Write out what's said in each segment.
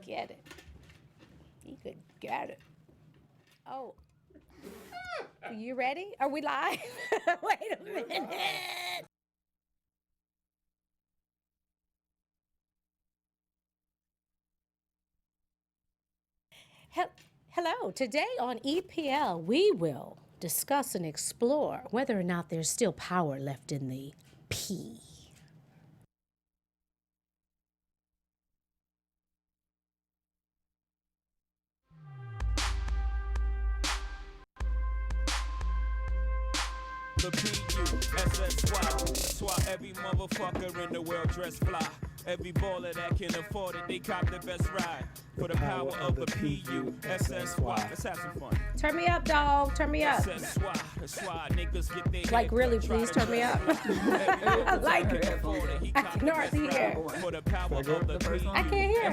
get it. He could get it. Oh. You ready? Are we live? Wait a minute. Hello. Today on EPL, we will discuss and explore whether or not there's still power left in the P. The P-U-S-S-Y. That's why every motherfucker in the world dress fly. Every baller that can afford it, they cop the best ride. For the power of the P-U-S-S-Y. Let's have some fun. Turn me up, dog. Turn me up. That's why niggas get their Like, really, please turn me up. Like, I can hardly hear. For the power of the P-U-S-S-Y. I can't hear.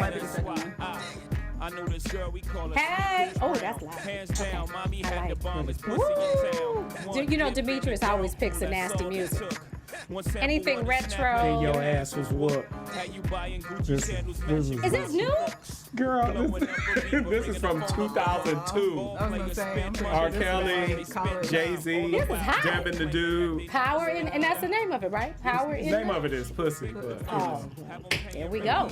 I know this girl, we call her. Hey! Oh, that's loud. Hands down, mommy had like the bombest pussy Woo! in town. You know, Demetrius always picks the nasty music. Anything retro. Your ass was whooped. This is Is this new? girl. This is from 2002. R. Kelly, Jay-Z, This is hot. Devin the Dude. Power in, and that's the name of it, right? Power in. Name of it is Pussy. But, Oh, there we go.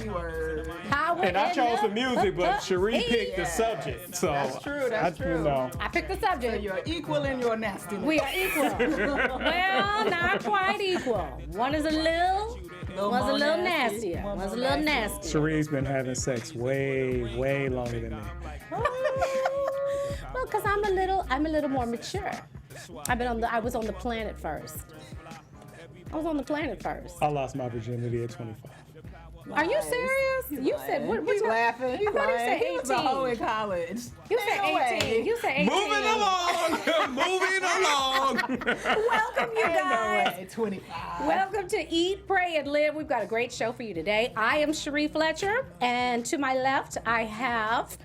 Power and I in chose the music, but Sheree picked the Yes. subject. So That's true, that's true. You know. I picked the So subject. you're equal in your nastiness. We are equal. Well, not quite equal. One is a little, one's a more little nasty, nastier. one One's a more little nasty. nasty. Sheree's been having sex way longer than me. Well, because I'm a little more mature. I was on the planet first. I lost my virginity at 25. Are you serious? You said what? He's you laughing. He's I thought you lying. said He was a hoe 18. in college. You said Ain't no 18. way. You said 18. Moving along. Welcome, you Ain't no guys. way. 25. Welcome to Eat, Pray, and Live. We've got a great show for you today. I am Sheree Fletcher, and to my left, I have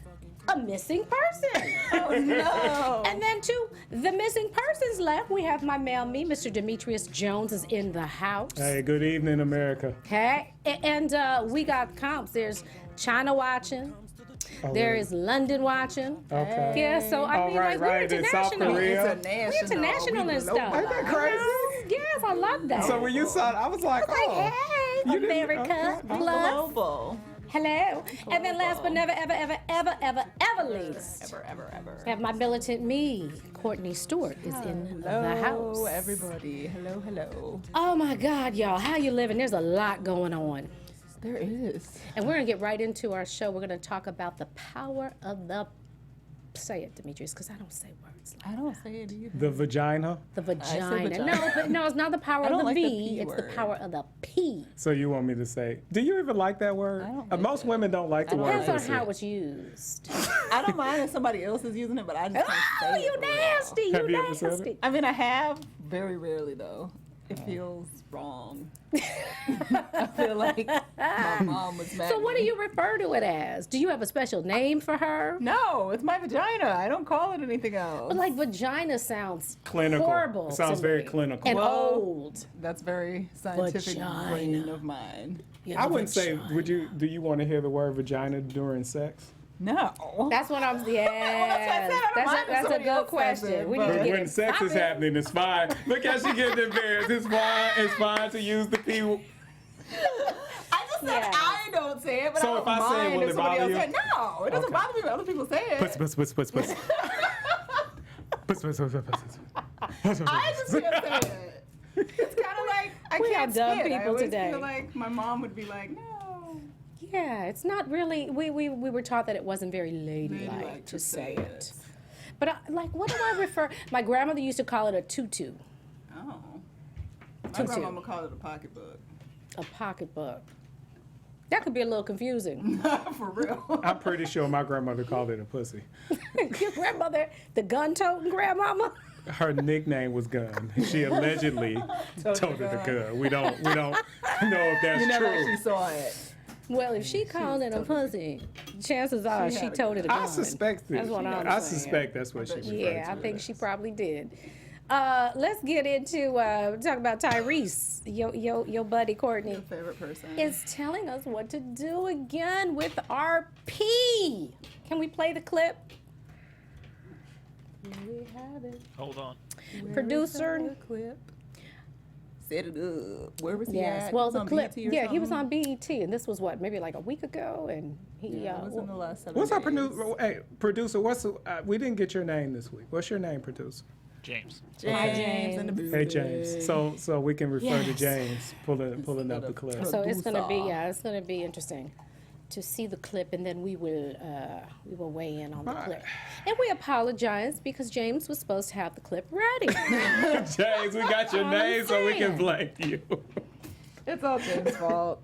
a missing person. Oh no. And then to the missing person's left, we have my male me, Mr. Demetrius Jones is in the house. Hey, good evening, America. Okay, and we got comps. There's China watching. Oh, There really? is London watching. Okay. Yeah, so I Oh, mean, right, like, we're right, in South international. Korea. We're international We and global. stuff. Ain't that crazy? Yes, I love that. So when you saw it, I was like, like, oh. hey, You didn't- America, okay. plus, Global. hello. And then last but never, ever least, Ever. I have my militant me, Courtney Stewart, is in the house. Hello, everybody. Hello. Oh my God, y'all, how you living? There's a lot going on. There is. And we're gonna get right into our show. We're gonna talk about the power of the, say it, Demetrius, because I don't say words like I don't say it either. The vagina. the vagina. vagina. No, it's not the power I of don't the like the V, P it's the word. power of the P. So you want me to say? Do you even like that word? I don't like Most it. women don't like the word. Depends on pussy. how it's used. I don't mind if somebody else is using it, but I just can't Oh, say it you for real. nasty, Have you you ever said nasty. it? I mean, I have very rarely though. It feels wrong. I feel like my mom was mad. So at what do me. you refer to it as? Do you have a special name for her? No, it's my vagina. I don't call it anything else. But like vagina sounds Clinical. horrible. It sounds to very me. clinical. And Well, old. That's very scientific Vagina. brain of mine. You I know, wouldn't say. vagina. Do you want to hear the word vagina during sex? No. That's what I'm. Yes. I said. I don't mind if That's a somebody good else says question. it, We need but- to But get when it sex is poppin'. happening, it's fine. Look how she getting embarrassed. It's fine. It's fine to use the P. I just said Yeah. I don't say it, but So I if don't I say it, mind will if it somebody bother else you? said it. No, it doesn't Okay. bother me when other people say it. Puss. Puss. I just can't say it. It's kind of like I We can't are dumb spit. I people always today. feel like my mom would be like, no. Yeah, it's not really. We were taught that it wasn't very ladylike Ladylike to say it. But like, what do I refer? My grandmother used to call it a tutu, Oh. My Tutu. grandmama called it a pocketbook. a pocketbook. That could be a little confusing. For real. I'm pretty sure my grandmother called it a pussy. Your grandmother, the gun-toting grandmama. Her nickname was Gun. She allegedly told it a gun. We don't know if that's You never true. actually saw it. Well, if she called it a pussy, chances are She she had a told it a gun. I suspect it. That's what I'm I saying. suspect that's what she referred Yeah, to I think it she as. probably did. Let's get into talk about Tyrese, your buddy Courtney. Your favorite person. Is telling us what to do again with RP. Can we play the clip? We have it. Hold on. Producer. Clip. Set it up. Where was he Yes. at? Well, Was the on clip. BET or Yeah, he was something? on BET, and this was what, maybe like a week ago, and he. Yeah, it was in the last 7 What's our days. producer? What's we didn't get your name this week. What's your name, producer? James. James in the booth. Hey James. So we can refer to Yes. James pulling up the clip. So it's gonna be Producer. it's gonna be interesting to see the clip, and then we will weigh in on the clip. And we apologize because James was supposed to have the clip ready. James, we got your I'm name so we saying. can blame you. It's all James' fault.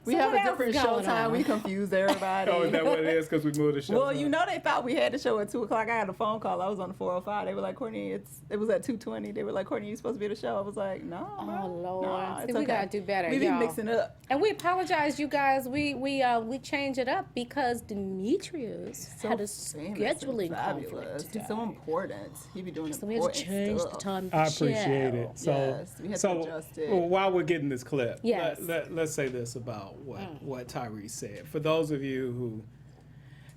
We So have what a else different is show going time. on? We confused everybody. Oh, is that what it is? Because we moved the show. Well, you know they thought we had the show at 2 o'clock. I had a phone call. I was on the 405. They were like, Courtney, it was at 2:20. They were like, Courtney, you supposed to be at the show. I was like, no. Oh, bro. Lord. No, See, it's we okay. gotta do better, We be y'all. mixing it up. And we apologize, you guys. We changed it up because Demetrius had a famous and scheduling fabulous. conflict today. He's so important. He be doing So we had to important change the stuff. time of the I appreciate show. it. So, Yes, we had to adjust it. well, while we're getting this clip, Yes. let's say this about what Tyrese said. For those of you who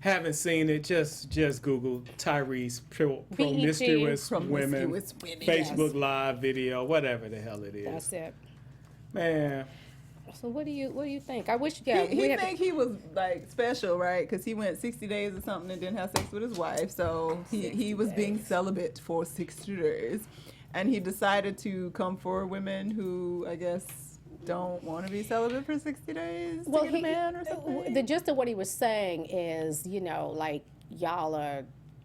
haven't seen it, just Google Tyrese promiscuous women, Promiscuous women, Facebook Live video, whatever the hell it is. That's it. Man, So what do you think? I wish we He had think he was like special, right? Because he went 60 days or something and didn't have sex with his wife. So he was being celibate for 60 days. And he decided to come for women who, I guess, don't want to be celibate for 60 days to get a man or something. the gist of what he was saying is, like y'all are,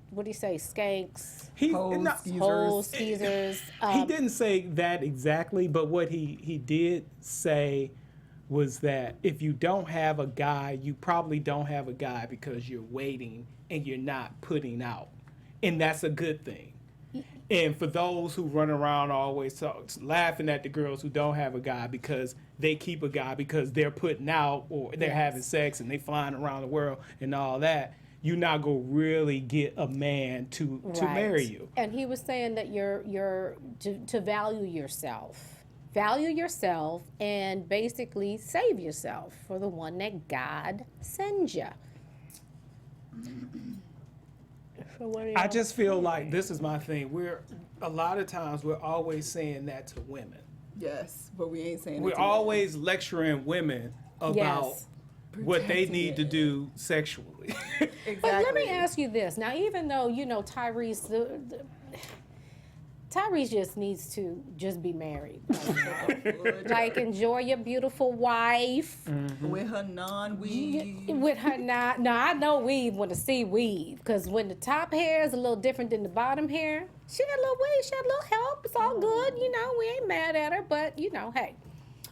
what do you say, skanks, he Hoes, no, skeezers. hoes, skeezers. he didn't say that exactly, but what he did say was that if you don't have a guy, you probably don't have a guy because you're waiting and you're not putting out, and that's a good thing. And for those who run around always laughing at the girls who don't have a guy because they keep a guy because they're putting out or they're having sex and they flying around the world and all that, you're not gonna really get a man to marry you. And he was saying that you're to value yourself, and basically save yourself for the one that God sends you. So what do I y'all just feel like this is my thing. A lot of times we're always saying that to women. Yes, but we ain't saying it We're to men. always lecturing women about Yes. what they Protecting need to it. do sexually. Exactly. But let me ask you this. Now, even though, Tyrese, Tyrese just needs to just be married. Like, enjoy your beautiful wife. With her non-weave. With her not, no, I know weave when the see weave, because when the top hair is a little different than the bottom hair, she got a little weave, she got a little help. It's all good, we ain't mad at her, but hey.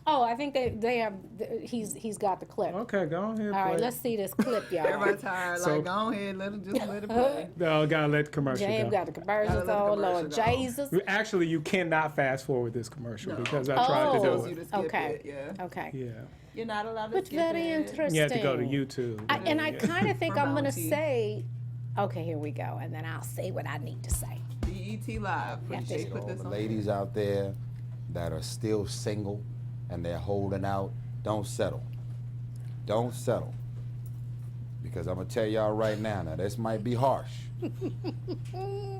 Oh, I think they have. He's got the clip. Okay, go ahead. All right, play. let's see this clip, y'all. Everybody tired. So- Like, go ahead, let it play. No, gotta let the commercial James go. got the commercials Gotta let the on, Lord commercial go. Jesus. Actually, you cannot fast forward this commercial No. because I tried to Oh. do You it. to skip Okay. it, yeah. Okay. Yeah, You're not allowed to But skip very it. interesting. you have to go to YouTube. And I kind of think For I'm going to bounty. say, okay, here we go. And then I'll say what I need to say. BET Live. Yeah, Put, they- put All this the on. ladies out there that are still single and they're holding out, don't settle. Don't settle. Because I'm going to tell y'all right now, this might be harsh,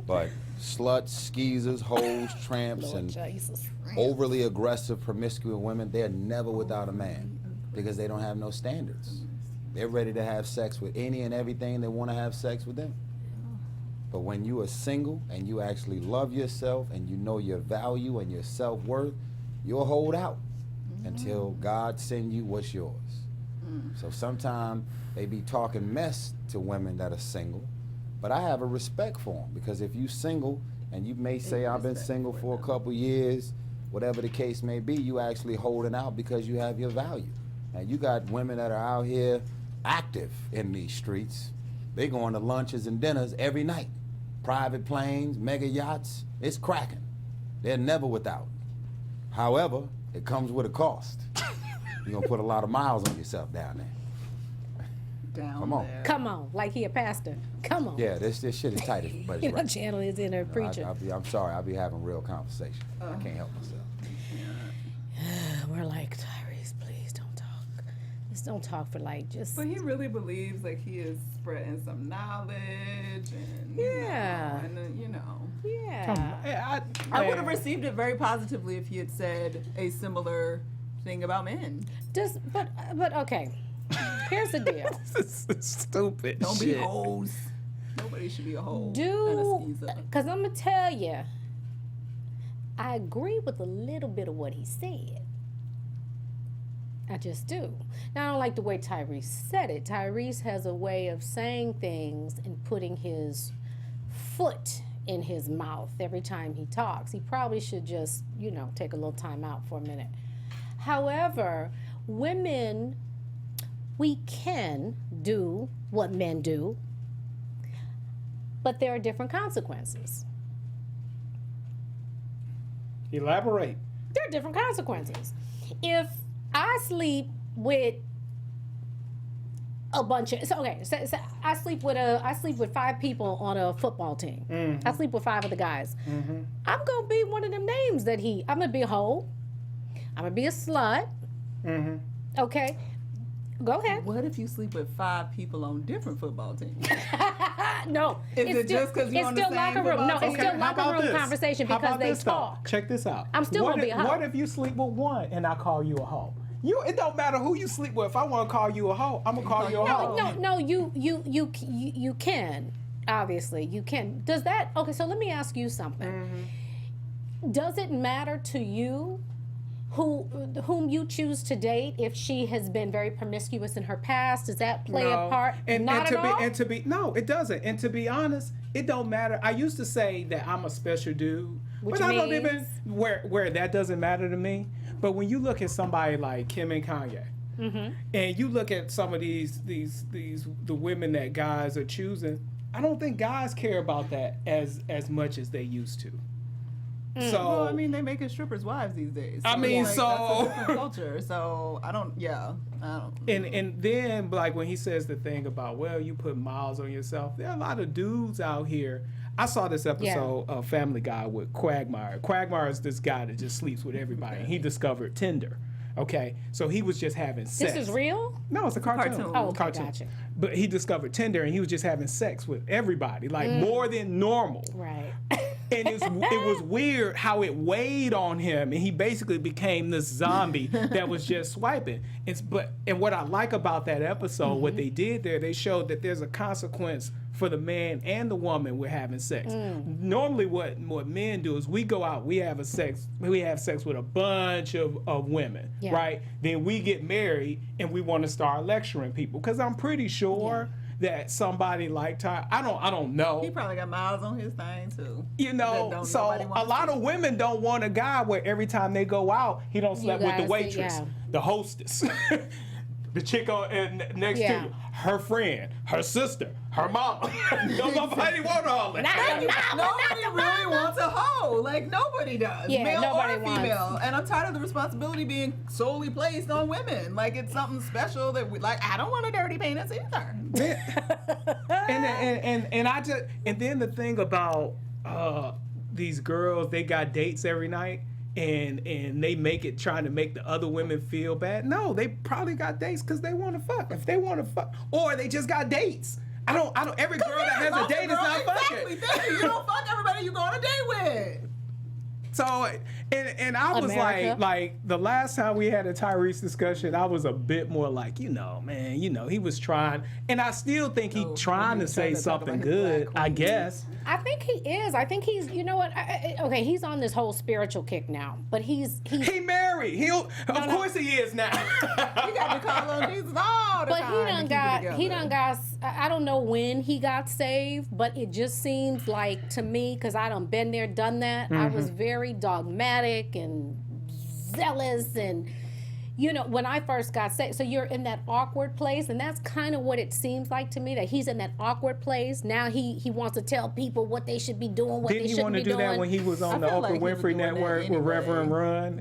but sluts, skeezers, hoes, tramps, Lord and Jesus. overly aggressive, promiscuous women, they're never without a man because they don't have no standards. They're ready to have sex with any and everything they want to have sex with them. But when you are single and you actually love yourself and you know your value and your self-worth, you'll hold out until God send you what's yours. So sometimes they be talking mess to women that are single, but I have a respect for them because if you single and you may say I've been single for a couple years, whatever the case may be, you actually holding out because you have your value. And you got women that are out here active in these streets. They going to lunches and dinners every night. Private planes, mega yachts, it's cracking. They're never without. However, it comes with a cost. You're gonna put a lot of miles on yourself down there. Down Come on. there. Come on, like he a pastor. Come on. Yeah, this shit is tight, but You it's know, right. channel is in there preaching. I'm sorry, I'll be having real conversation. I can't help myself. We're like, Tyrese, please don't talk. Just don't talk for like just. But he really believes like he is spreading some knowledge and Yeah. you know. Yeah. I would have received it very positively if he had said a similar thing about men. But okay. Here's the deal. This is stupid. Don't shit. be hoes. Nobody should be a hoe. Because I'm going to tell you, I agree with a little bit of what he said. I just do. Now, I don't like the way Tyrese said it. Tyrese has a way of saying things and putting his foot in his mouth every time he talks. He probably should just, take a little time out for a minute. However, women, we can do what men do, but there are different consequences. Elaborate. There are different consequences. If I sleep with a bunch of so I sleep with 5 people on a football team. Mm-hmm. I sleep with 5 of the guys. Mm-hmm. I'm gonna be one of them names that I'm gonna be a hoe. I'm gonna be a slut. Mm-hmm. Okay, go ahead. What if you sleep with 5 people on different football teams? No, Is it's it still, just 'cause you're it's on the still same locker room. No, football it's team? still locker room conversation How because about they this, though? talk. Check this out. I'm still What gonna be a hoe. What if you sleep with one and I call you a hoe? It don't matter who you sleep with. If I want to call you a hoe, I'm gonna call you a hoe. No, you can. Obviously, you can. Does that? Okay, so let me ask you something. Mm-hmm. Does it matter to you whom you choose to date if she has been very promiscuous in her past? Does that play a part? Not at all? No, it doesn't. And to be honest, it don't matter. I used to say that I'm a special dude, Which but I don't means? even where that doesn't matter to me. But when you look at somebody like Kim and Kanye, Mm-hmm. and you look at some of the women that guys are choosing, I don't think guys care about that as much as they used to. So Well, I mean, they making strippers wives these days. I mean, that's so- a different culture. So I don't. And then like when he says the thing about, well, you put miles on yourself, there are a lot of dudes out here. I saw this episode of Family Guy with Quagmire. Quagmire is this guy that just sleeps with everybody. And he discovered Tinder. Okay, so he was just having sex. This is real? No, it's a cartoon. Oh, okay, Cartoon. gotcha. But he discovered Tinder and he was just having sex with everybody, like more than normal. Right. And it was weird how it weighed on him, and he basically became this zombie that was just swiping. And what I like about that episode, what they did there, they showed that there's a consequence for the man and the woman with having sex. Normally, what men do is we go out, we have sex with a bunch of women, right? Then we get married and we want to start lecturing people because I'm pretty sure. That somebody like Ty, I don't know. He probably got miles on his thing too. So a lot of women don't want a guy where every time they go out, he don't sleep with the waitress, the hostess, the chick next to you, her friend, her sister, her mom. Nobody want all that. Nobody really wants a hoe. Like nobody does. Yeah, male nobody or female. And I'm tired of the responsibility being solely placed on women. Like it's something special that I don't want a dirty penis either. And then the thing about these girls, they got dates every night. And they make it trying to make the other women feel bad. No, they probably got dates because they want to fuck. If they want to fuck, or they just got dates. I don't. Every girl that has a date is not fucking. Exactly. You don't fuck everybody you go on a date with. So, and I was like the last time we had a Tyrese discussion, I was a bit more like, man, he was trying, and I still think he's trying to say something good, I guess. I think he is. I think he's, you know what? Okay, he's on this whole spiritual kick now, but he married. Of course he is now. You got to call on Jesus all the But time. he done got, I don't know when he got saved, but it just seems like to me, because I done been there, done that, I was very dogmatic and zealous and, when I first got saved, so you're in that awkward place, and that's kind of what it seems like to me, that he's in that awkward place. Now he wants to tell people what they should be doing, Didn't he want to do that when he was on the Oprah Winfrey Network with Reverend Run?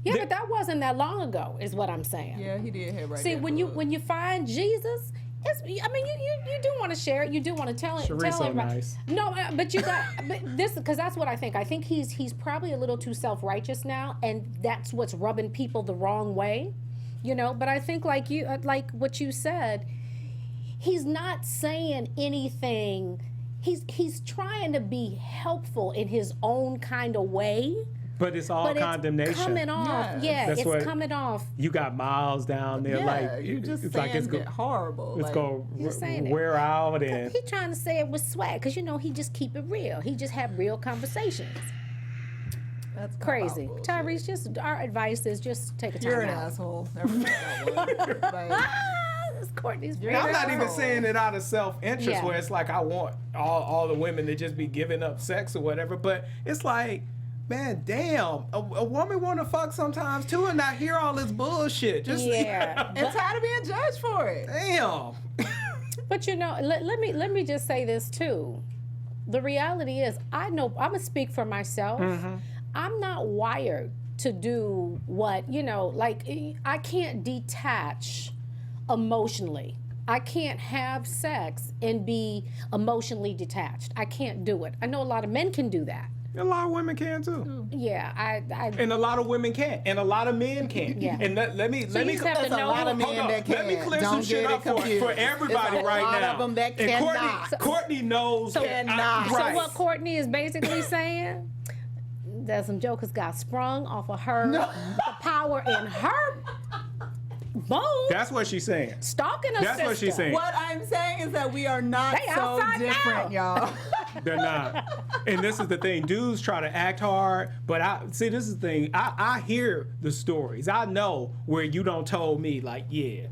Yeah, but that wasn't that long ago, is what I'm saying. Yeah, he did have right. See, there, when you find Jesus, it's, I mean, you do want to share it. You do want to tell it. Sheree's Tell so everybody. nice. No, but you got but this because that's what I think. I think he's probably a little too self-righteous now, and that's what's rubbing people the wrong way. But I think like what you said, he's not saying anything. He's trying to be helpful in his own kind of way. But it's all condemnation. It's coming off. Yeah, That's it's coming off. You got Miles down there, Yeah, like you just it's saying like it's it horrible. It's like, gonna saying it. wear out, and He trying to say it with swag, because he just keep it real. He just have real conversations. that's Crazy. bullshit. Tyrese, just our advice is just take a time You're an out. asshole. Never mind that one. Like, That's Courtney's You're I'm favorite. not even saying it out of self-interest, Yeah. where it's like I want all the women to just be giving up sex or whatever. But it's like, man, damn, a woman want to fuck sometimes too, and not hear all this bullshit. Just Yeah. and tired of being judged for it. damn. But let me just say this too. The reality is, I know I'm gonna speak for myself. I'm not wired to do what I can't detach emotionally. I can't have sex and be emotionally detached. I can't do it. I know a lot of men can do that. A lot of women can too, Yeah, I and a lot of women can't, and a lot of men can't. Yeah. And let me you just have There's to a know lot of who- men Hold that on. can. Let me clear Don't some shit get up it confused. for everybody There's a right lot now. of them that And cannot. Courtney knows. So- Cannot. So Right. what Courtney is basically saying, that some jokers got sprung off of her, the power in her bones, That's what she's saying. stalking a That's sister. what she's saying. What I'm saying is that we are not They so outside different, y'all. They're not. And this is the thing. Dudes try to act hard, but this is the thing. I hear the stories. I know where you don't told me, like, yeah,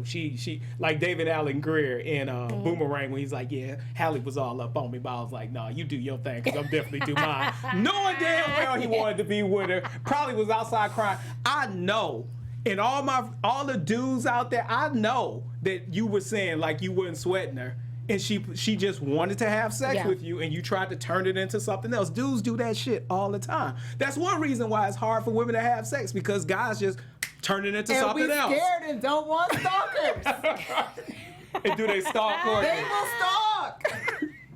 she like David Allen Greer in Boomerang, when he's like, yeah, Hallie was all up on me, but I was like, nah, you do your thing, because I'm definitely do mine. Knowing damn well he wanted to be with her, probably was outside crying. I know. And all the dudes out there, I know that you were saying like you weren't sweating her, and she just wanted to have sex with you, and you tried to turn it into something else. Dudes do that shit all the time. That's one reason why it's hard for women to have sex, because guys just turn it into And something we else. scared and don't want stalkers. And do they stalk Courtney? They will stalk.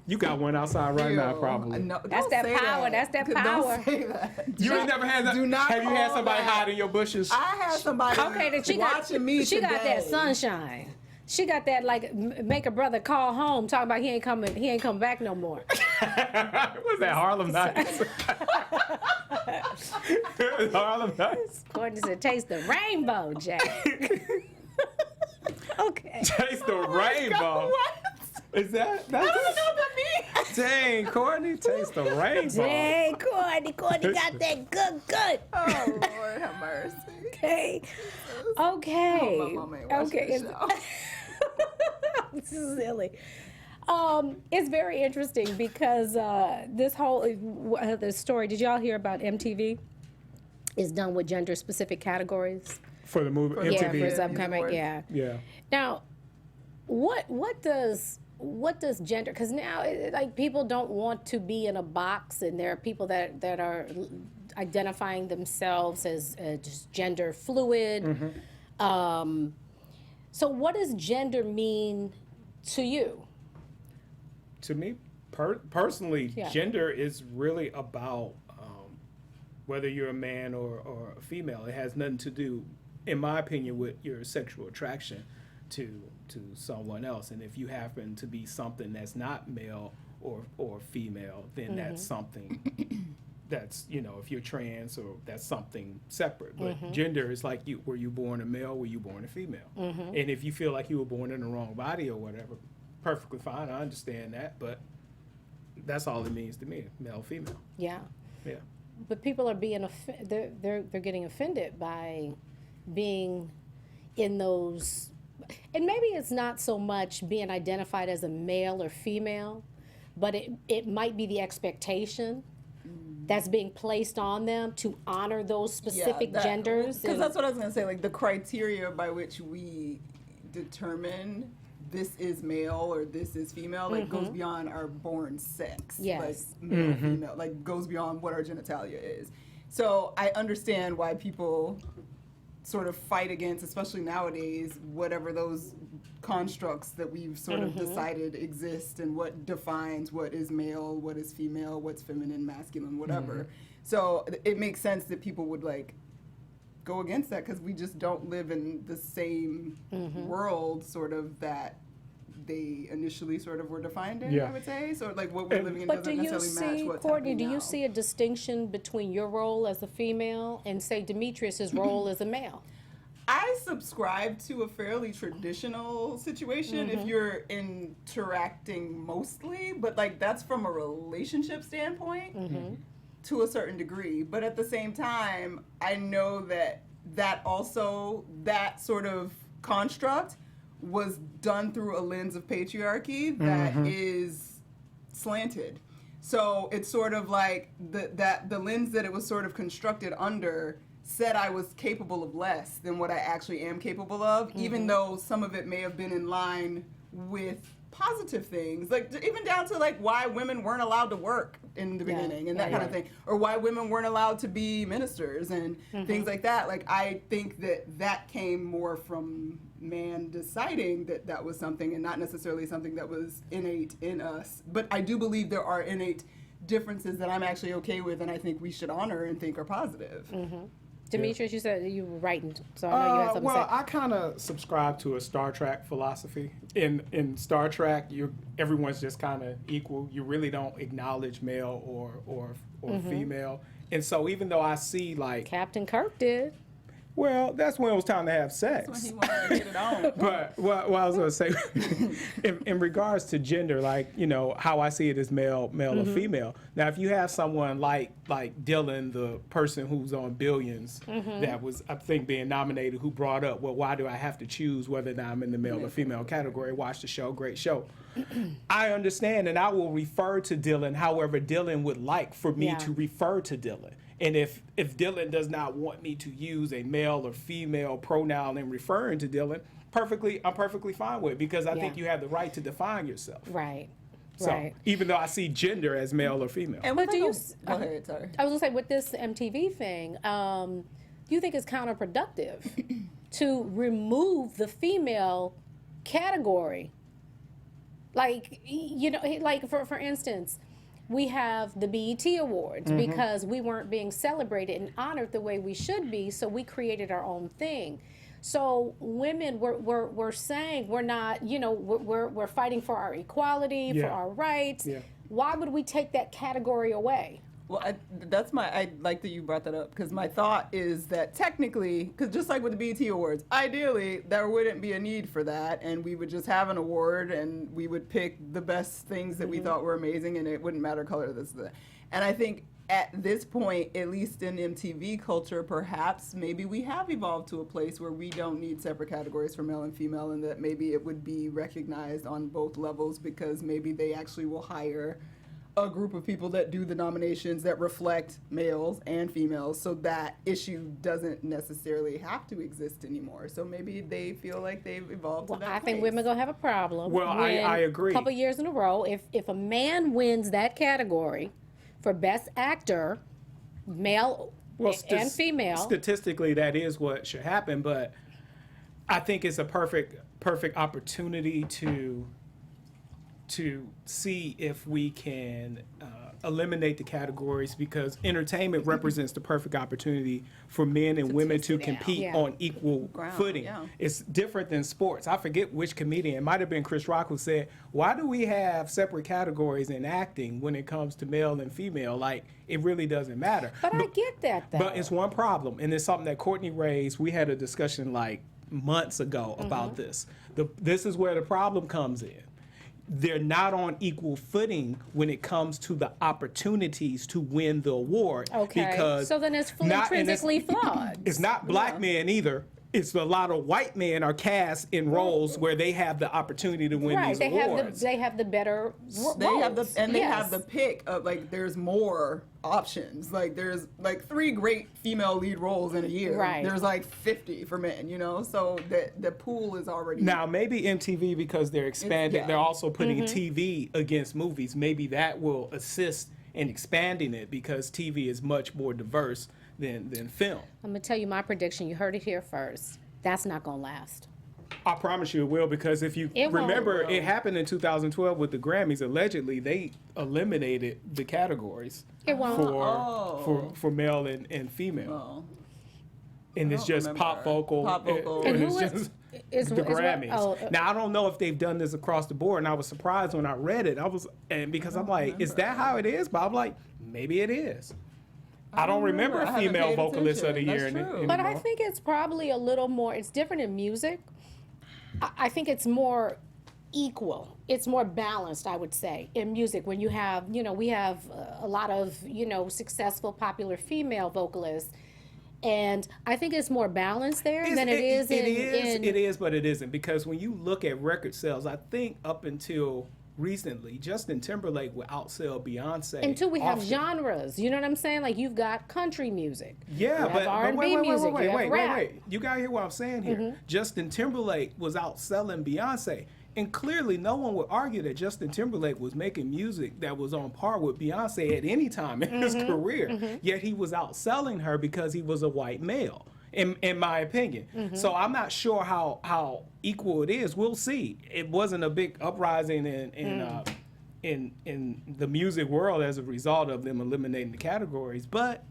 You got one outside right now, Ew. probably. No, That's don't that say power. That's that power. Don't say that. You ain't never had that? Do not Have you had call somebody that. hide in your bushes? I had somebody Okay, then she got watching me She got that today. sunshine. She got that make a brother call home, talking about he ain't coming back no more. What's that, Harlem Nights? Harlem Nights. Courtney said, "Taste the rainbow, Jack." Okay. Taste the rainbow. Is that? That's I don't know what that means. Dang, Courtney, taste the rainbow. Hey, Courtney got that good. Oh Lord, have mercy. Okay. Okay. my mama ain't watching Okay. this show. This is silly. It's very interesting because this whole the story. Did y'all hear about MTV? Is done with gender-specific categories. For the movie Yeah, MTV. for its upcoming. Yeah. Yeah. Now, what does gender? Because now, like, people don't want to be in a box, and there are people that are identifying themselves as just gender fluid. So, what does gender mean to you? To me, personally, Yeah. gender is really about whether you're a man or a female. It has nothing to do, in my opinion, with your sexual attraction to someone else. And if you happen to be something that's not male or female, then that's something that's, if you're trans, or that's something separate. But gender is like, were you born a male, were you born a female? And if you feel like you were born in the wrong body or whatever, perfectly fine, I understand that, but that's all it means to me, male, female. Yeah. Yeah. But people are being they're getting offended by being in those, and maybe it's not so much being identified as a male or female, but it might be the expectation that's being placed on them to honor those specific genders. Because that's what I was going to say. Like, the criteria by which we determine this is male or this is female, like, goes beyond our born sex. Yes. Like, male, female, like, goes beyond what our genitalia is. So I understand why people sort of fight against, especially nowadays, whatever those constructs that we've sort of decided exist and what defines what is male, what is female, what's feminine, masculine, whatever. So it makes sense that people would like go against that because we just don't live in the same world sort of that they initially sort of were defined in, I would say. So like what we're living in But do doesn't you necessarily match see, what's Courtney, happening do you now. see a distinction between your role as a female and, say, Demetrius's role as a male? I subscribe to a fairly traditional situation if you're interacting mostly, but like that's from a relationship standpoint to a certain degree. But at the same time, I know that also, that sort of construct was done through a lens of patriarchy that is slanted. So it's sort of like the lens that it was sort of constructed under said I was capable of less than what I actually am capable of, even though some of it may have been in line with positive things, like even down to like why women weren't allowed to work in the beginning and that kind of thing, or why women weren't allowed to be ministers and things like that. Like I think that came more from man deciding that was something and not necessarily something that was innate in us. But I do believe there are innate differences that I'm actually okay with and I think we should honor and think are positive. Demetrius, you said you were writing, so I know you had something to say. Well, I kind of subscribe to a Star Trek philosophy. In Star Trek, everyone's just kind of equal. You really don't acknowledge male or female. And so even though I see like Captain Kirk did. Well, that's when it was time to have sex. That's when he wanted to get it on. But what I was going to say, in regards to gender, like, you know, how I see it as male or female. Now, if you have someone like Dylan, the person who's on Billions, that was, I think, being nominated, who brought up, well, why do I have to choose whether or not I'm in the male or female category? Watch the show, great show. I understand, and I will refer to Dylan however Dylan would like for me to refer to Dylan. And if Dylan does not want me to use a male or female pronoun in referring to Dylan, I'm perfectly fine with it because I think you have the right to define yourself. Right. So even though I see gender as male or female. And But do you? go ahead, sorry. I was gonna say with this MTV thing, do you think it's counterproductive to remove the female category? Like, you know, like for instance, we have the BET Awards because we weren't being celebrated and honored the way we should be, so we created our own thing. So women were saying we're not, you know, we're fighting for our equality, for our rights. Yeah. Why would we take that category away? Well, I like that you brought that up because my thought is that technically, because just like with the BET Awards, ideally there wouldn't be a need for that, and we would just have an award and we would pick the best things that we thought were amazing, and it wouldn't matter color this that. And I think at this point, at least in MTV culture, perhaps maybe we have evolved to a place where we don't need separate categories for male and female, and that maybe it would be recognized on both levels because maybe they actually will hire a group of people that do the nominations that reflect males and females, so that issue doesn't necessarily have to exist anymore. So maybe they feel like they've evolved to that I think place. women gonna have a problem. Well, I agree. A couple years in a row, if a man wins that category for best actor, male and female, statistically that is what should happen. But I think it's a perfect opportunity to see if we can eliminate the categories, because entertainment represents the perfect opportunity for men and women to compete on equal footing. Yeah. It's different than sports. I forget which comedian, it might have been Chris Rock, who said, why do we have separate categories in acting when it comes to male and female? Like, it really doesn't matter. But I get that, though. But it's one problem, and it's something that Courtney raised. We had a discussion like months ago about this. This is where the problem comes in. They're not on equal footing when it comes to the opportunities to win the award. Okay. Because so then it's intrinsically flawed. It's not black men either. It's a lot of white men are cast in roles where they have the opportunity to win these awards. They have the better roles. They have the pick of, like, there's more options. Like, there's like 3 great female lead roles in a year. Right. There's like 50 for men, you know? So the pool is already... Now, maybe MTV, because they're expanding, they're also putting TV against movies. Maybe that will assist and expanding it because TV is much more diverse than film. I'm gonna tell you my prediction. You heard it here first. That's not gonna last. I promise you it will, because if you It won't. remember, it happened in 2012 with the Grammys. Allegedly, they eliminated the categories It won't. for male and female. Oh. And it's don't just remember. pop vocal. Pop vocal. And And it's who is- just is the what- is what- Grammys. oh, Now, I don't know if they've done this across the board, and I was surprised when I read it. Because I'm like, is that how it is? But I'm like, maybe it is. I don't remember I a haven't female paid vocalist of the attention. year That's true. anymore. But I think it's probably a little more, it's different in music. I think it's more equal. It's more balanced, I would say, in music. When you have, we have a lot of, successful, popular female vocalists. And I think it's more balanced there than it is in. It is, but it isn't. Because when you look at record sales, I think up until recently, Justin Timberlake would outsell Beyonce. Until we have often. genres, you know what I'm saying? Like you've got country music. Yeah, you but have R&B wait, music. You have rap. wait. You gotta hear what I'm saying here. Justin Timberlake was outselling Beyonce. And clearly no one would argue that Justin Timberlake was making music that was on par with Beyonce at any time in his career. Yet he was outselling her because he was a white male, in my opinion. So I'm not sure how equal it is. We'll see. It wasn't a big uprising in the music world as a result of them eliminating the categories, but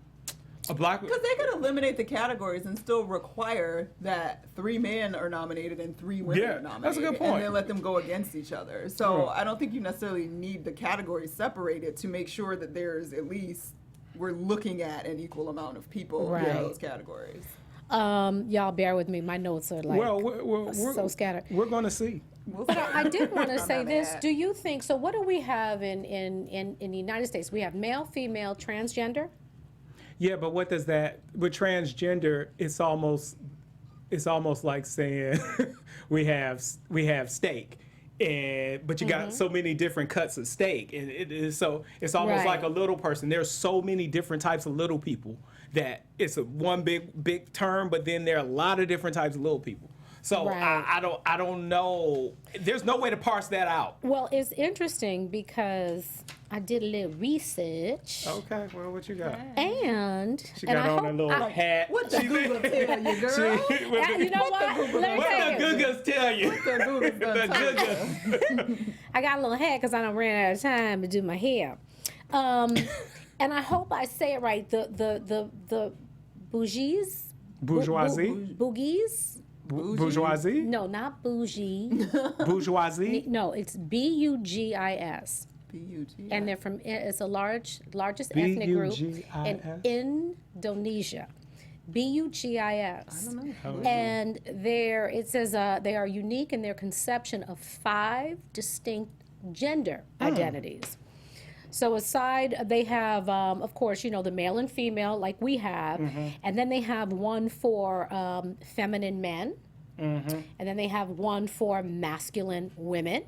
Because they could eliminate the categories and still require that 3 men are nominated and 3 women Yeah, are nominated. that's a good point. And then let them go against each other. So I don't think you necessarily need the categories separated to make sure that there's at least, we're looking at an equal amount of people Right. in those categories. Y'all bear with me. My notes are like we're so scattered. We're going to see. But I did want to say this. that. Do you think, so what do we have in the United States? We have male, female, transgender. Yeah, but what does that with transgender? It's almost like saying we have steak, but you got so many different cuts of steak, and it's almost Right. like a little person. There's so many different types of little people that it's one big term, but then there are a lot of different types of little people. So Right. I don't know. There's no way to parse that out. Well, it's interesting because I did a little research, Okay, well, what you got? and She and got I on hope a little hat. What the Google tell you, girl? You know what? Let me What tell the you. Googles tell you? The Google's done The told you. Googles. I got a little hat because I don't ran out of time to do my hair. And I hope I say it right. The bougies. Bourgeoisie? Boogies. Bourgeoisie? No, not bougie. Bourgeoisie? No, it's Bugis. B-U-G. And they're from, it's a largest ethnic group in Bugis? Indonesia. Bugis. I don't know. And it says they are unique in their conception of 5 distinct gender identities. So aside, they have, of course, the male and female like we have, and then they have one for feminine men, and then they have one for masculine women,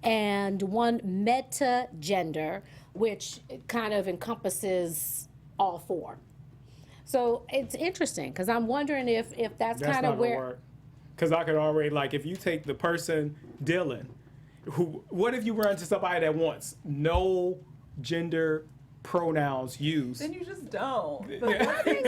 and one meta-gender, which kind of encompasses all 4. So it's interesting because I'm wondering if that's kind of where. Because I could already, like, if you take the person, Dylan, what if you run into somebody that wants no gender pronouns used? Then you just don't. My thing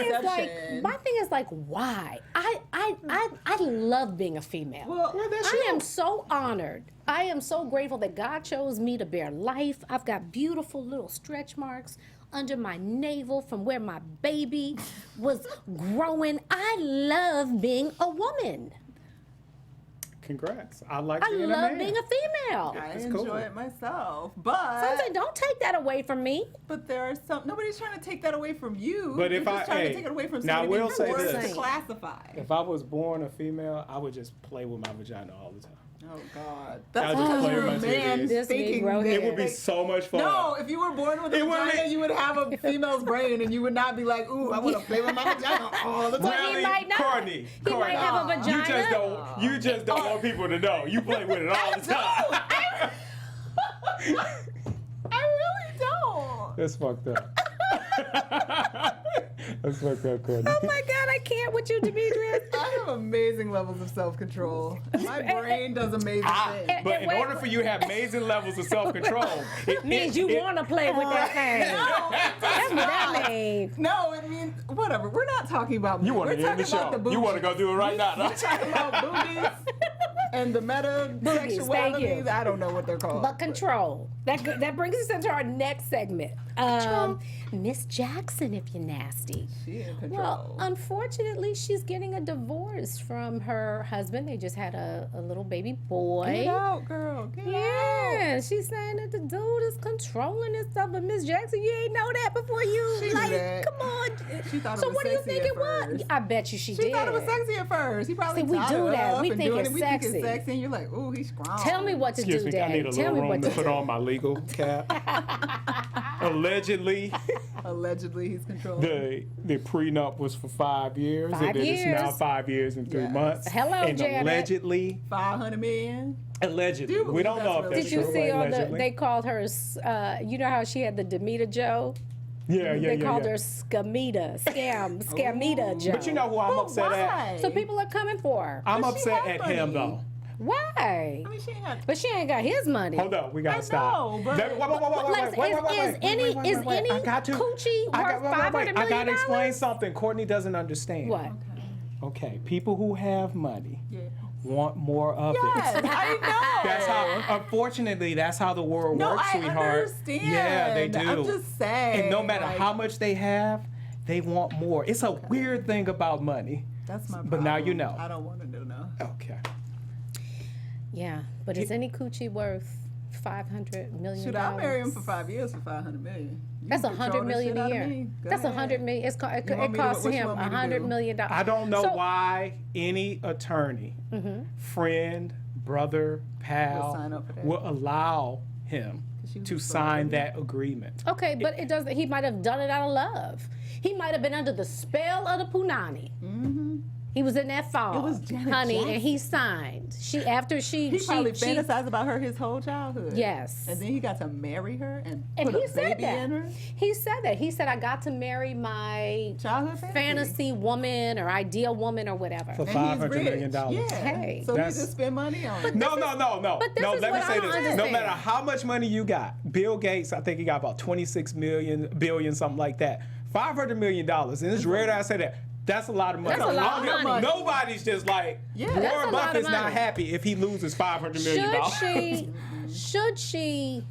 is like, why? I love being a female. Well, that's I you. am so honored. I am so grateful that God chose me to bear life. I've got beautiful little stretch marks under my navel from where my baby was growing. I love being a woman. Congrats. I like I being a love man. being a female. I It's enjoy cool. it myself. So I'm saying, But don't take that away from me. there are some, nobody's trying to take that away from you. But You're if just trying to take it away from now I somebody will say worse this. to classify. If I was born a female, I would just play with my vagina all the time. Oh God, I'll that's just because play you're with a my man titties. This thinking Negro that. It would be so much fun. No, if you were born with a It would vagina, be- you would have a female's brain, and you would not be like, "Ooh, I want to play with my vagina all the time." Well, he might not. Courtney, He might have a vagina. You just don't want people to know. You play with it all the time. I really don't. That's fucked up. That's fucked up, Courtney. Oh my God, I can't with you, Demetrius. I have amazing levels of self-control. My brain does amazing things. But in order for you to have amazing levels of self-control, It means you want to play with that thing. That's what that means. No, it means whatever. We're not talking about me. you want We're to end the talking about show. the You want to go do it right now. We're talking about boobies and the meta Boobies, thank you. sexualities. I don't know what they're called. But control. That brings us into our next segment. Miss Jackson, if you're nasty. She in control. Well, unfortunately, she's getting a divorce from her husband. They just had a little baby boy. Get out, girl. Get out. Yeah, she's saying that the dude is controlling and stuff. But Miss Jackson, you ain't know that before you. She knew that. Come on. She thought it So was what do you sexy think at it was? first. I bet you she did. She thought it was sexy at first. He probably See, we tied do her that. up We and think doing it's it. We think sexy. it's sexy, and you're like, ooh, he's strong. Tell me what to Excuse do, me, I need Dad. a Tell little me room what to to put do. on my legal cap. Allegedly, Allegedly, he's controlling. the prenup was for 5 years. 5 and it is now years. 5 years and 3 Yes. months. Hello, and Janet. allegedly, 500 million. allegedly, we don't know if that's Did you true. see all the? Allegedly. They called her. You know how she had the Demeter Joe. They called her Scamita, Scamita Joe. But you know who I'm upset at? Why? So people are coming for her. I'm But she upset had at him money. though. Why? I mean, she ain't had. But she ain't got his money. Hold up, we gotta I stop. know, but- Wait, Is any I got to. coochie I worth $500 million? I gotta explain something. Courtney doesn't understand. What? Okay, people who have money Yeah. want more of Yes, it. I know. That's how. Unfortunately, that's how the world No, works, I sweetheart. understand. Yeah, they do. I'm just saying. And no matter like, how much they have, they want more. It's a weird thing about money. That's my problem. But now you know. I don't want to know now. Okay. Yeah, but is any coochie worth $500 million? Should I marry him for 5 years for 500 million? You That's can control $100 the million shit a out of year. me. Go That's ahead. $100 million. It You want costs me to- what you him want me to $100 do? million. I don't know So- why any attorney, friend, brother, pal, Will sign up for that. will allow him she was to a sign celebrity. that agreement. Okay, but it doesn't. He might have done it out of love. He might have been under the spell of the punani. He was in that fall, It was Janet honey, Jackson. and he signed. He Probably fantasized about her his whole childhood. Yes. And then he got to marry her and And put he a said baby that. in her. He said that. He said, I got to marry my Childhood fantasy woman or ideal woman or whatever. For And he's $500 rich. million. Yeah. Hey. So That's- he just spend money on it. No. But this No, is let me what say I don't this. No understand. matter how much money you got, Bill Gates, I think he got about 26 billion, something like that. $500 million. And it's rare that I say that. That's a lot of money. That's a lot of money. Nobody's just like, Yeah, that's a Warren lot of Buffett's not money. happy if he loses $500 million. Should she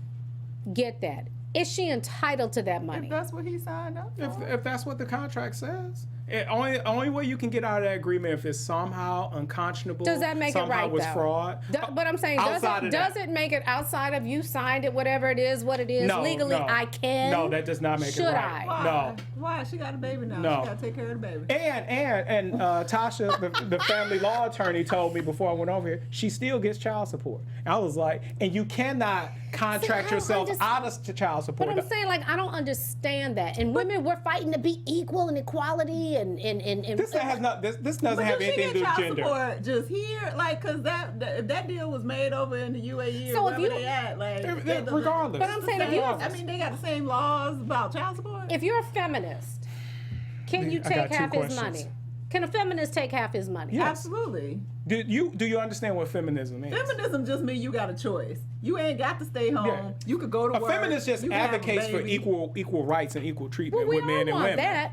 get that? Is she entitled to that money? If that's what he signed up for. If that's what the contract says. Only way you can get out of that agreement if it's somehow unconscionable. Does that make it somehow right, was though? fraud. But I'm saying, Outside of does that. it make it outside of you signed it, whatever it is, what it is, No, legally no. I can? No, that does not make Should it right. I? Why? No. Why? She got a baby now. No. She got to take care of the baby. And Tasha, the family law attorney, told me before I went over here, she still gets child support. I was like, and you cannot contract don't yourself out understand- of child support. But I'm saying, like, I don't understand that. And women, we're fighting to be equal and equality and this doesn't But have does she anything to get do with child gender. support just here? Like, cause that deal was made over in the UAE So or if wherever you- they at. Like, Regardless. But I'm saying if you- I mean, they got the same laws about child support. if you're a feminist, can you I got take two half his questions. money? Can a feminist take half his money? Yeah. Absolutely. Do you understand what feminism is? Feminism just means you got a choice. You ain't got to stay home. Yeah. You could go to A work. feminist just you can have a advocates for baby. equal rights and equal treatment Well, we with men all and want women. that.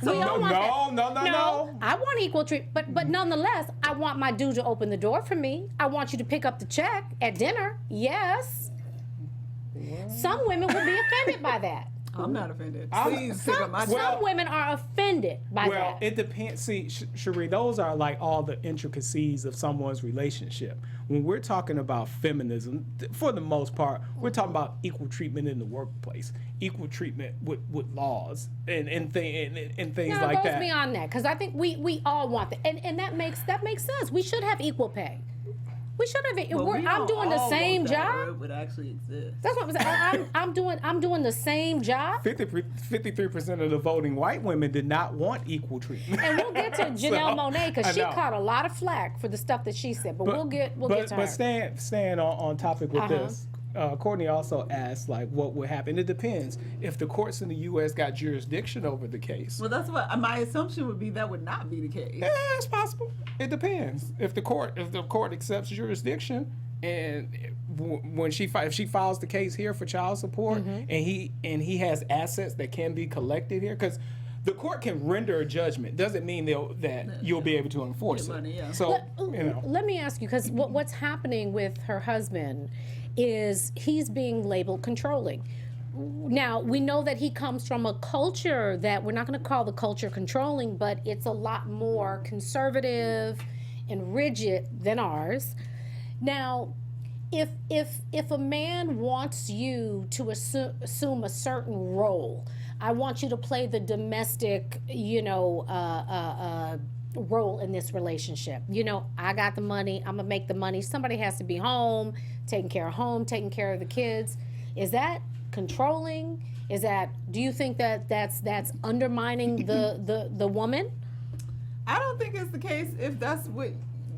So We all want that. no. I want equal treatment, but nonetheless, I want my dude to open the door for me. I want you to pick up the check at dinner. Yes. Some women will be offended by that. I'm not offended. I'm- Please pick up my Some child. women are offended by Well, that. it depends. See, Sheree, those are like all the intricacies of someone's relationship. When we're talking about feminism, for the most part, we're talking about equal treatment in the workplace, equal treatment with laws and things No, like it goes that. beyond that because I think we all want that, and that makes sense. We should have equal pay. We should have. But we I'm don't doing the all same want that, or job. it would actually exist. That's what I'm saying. I'm doing the same job. 53% of the voting white women did not want equal treatment. And we'll get to Janelle Monáe I because she know. caught a lot of flack for the stuff that she said. But we'll get to her. But staying on topic with Uh-huh. this, Courtney also asked, like, what would happen. It depends. If the courts in the U.S. got jurisdiction over the case. Well, that's what my assumption would be. That would not be the case. Yeah, it's possible. It depends. If the court accepts jurisdiction, and if she files the case here for child support, and he has assets that can be collected here, because the court can render a judgment. Doesn't mean that you'll be able to enforce it. Money, yeah. So Let me ask you, because what's happening with her husband is he's being labeled controlling. Now, we know that he comes from a culture that we're not going to call the culture controlling, but it's a lot more conservative and rigid than ours. Now, if a man wants you to assume a certain role, I want you to play the domestic, role in this relationship. I got the money, I'm gonna make the money. Somebody has to be home, taking care of the kids. Is that controlling? Do you think that's undermining the woman? I don't think it's the case if that's what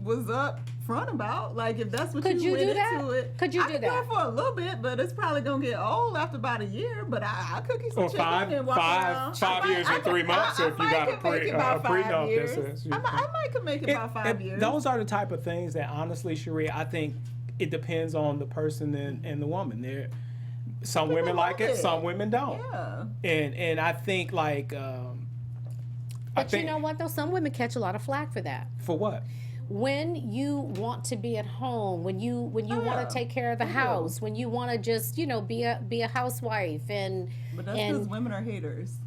was up front about. Like, if that's what Could you went do that? into it. Could you I do could that? go for a little bit, but it's probably gonna get old after about a year. But I'll cook you some or chicken five and walk around. years and 3 months, if you got a prenup that says. I might could make it about 5 years. Those are the type of things that, honestly, Sheree, I think it depends on the person and the woman. Some women like it, some women don't. Yeah. And I think, like, But you know what, though? Some women catch a lot of flack for that. For what? When you want to be at home, when you want to take care of the house, when you want to just be a housewife, But that's because women are haters.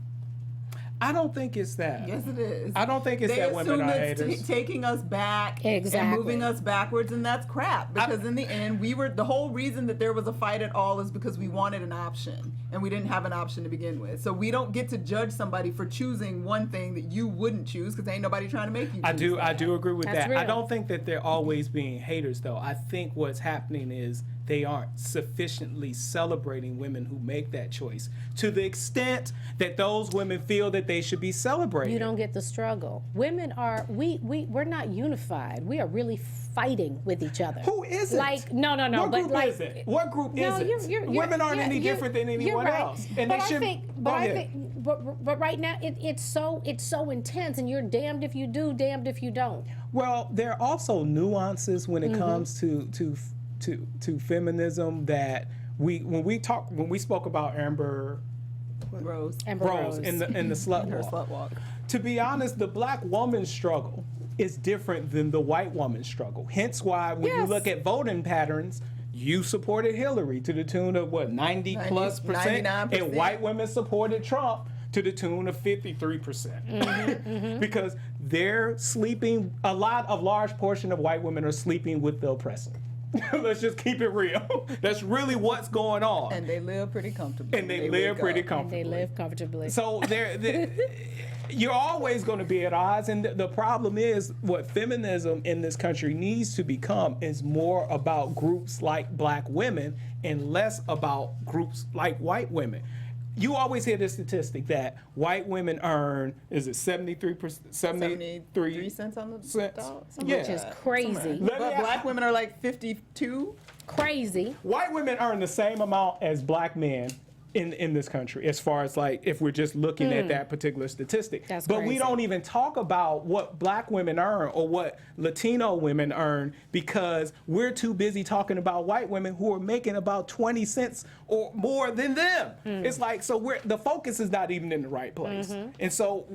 I don't think it's that. Yes, it is. I don't think it's they that women are it's haters. taking us back and moving us backwards, and that's crap. Because in the end, the whole reason that there was a fight at all is because we wanted an option, and we didn't have an option to begin with. So we don't get to judge somebody for choosing one thing that you wouldn't choose, because ain't nobody trying to make you choose I do agree with That's that. real. I don't think that they're always being haters, though. I think what's happening is they aren't sufficiently celebrating women who make that choice to the extent that those women feel that they should be celebrated. You don't get the struggle. Women are we're not unified. We are really fighting with each other. Who is it? Like no. What but group like, is it? What group no, is it? Women aren't any different than anyone right. else, and but they should. But right now it's so intense, and you're damned if you do, damned if you don't. Well, there are also nuances when it comes to feminism that when we spoke about Amber Rose. Amber Rose. in the slut Her walk. slut walk. To be honest, the black woman's struggle is different than the white woman's struggle. Hence why when you Yes. look at voting patterns, you supported Hillary to the tune of 90+%, 99%. and white women supported Trump to the tune of 53%. Because they're sleeping, a large portion of white women are sleeping with the oppressor. Let's just keep it real. That's really what's going on. And they live pretty comfortably. And they live pretty And comfortably. they live comfortably. So you're always going to be at odds, and the problem is what feminism in this country needs to become is more about groups like black women and less about groups like white women. You always hear this statistic that white women earn, is it 73%? 73 cents on the dollar? Yeah. Which is crazy. Let me But ask- black women are like 52. Crazy. White women earn the same amount as black men in this country, as far as like if we're just looking at that particular statistic. That's but we crazy. don't even talk about what black women earn or what Latino women earn because we're too busy talking about white women who are making about 20 cents or more than them. It's like, so the focus is not even in the right place. And so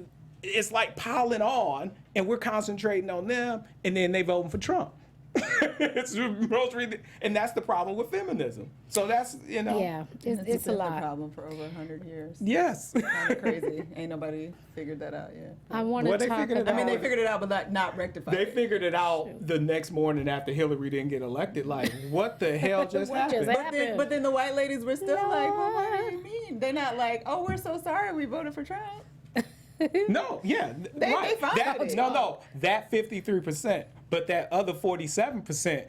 it's like piling on and we're concentrating on them and then they voting for Trump. It's and that's the problem with feminism. So that's, Yeah, it's a been lot. the problem for over 100 years. Yes. Kind of crazy. Ain't nobody figured that out yet. I want Well, to they talk figured it about. I mean, they figured it out, but not rectified. They figured it out the next morning after Hillary didn't get elected. Like, what the hell just What just happened? happened? But then the white ladies were still like, well, what do you mean? They're not like, oh, we're so sorry we voted for Trump. No, yeah, They right. found That, it. no, that 53%, but that other 47%,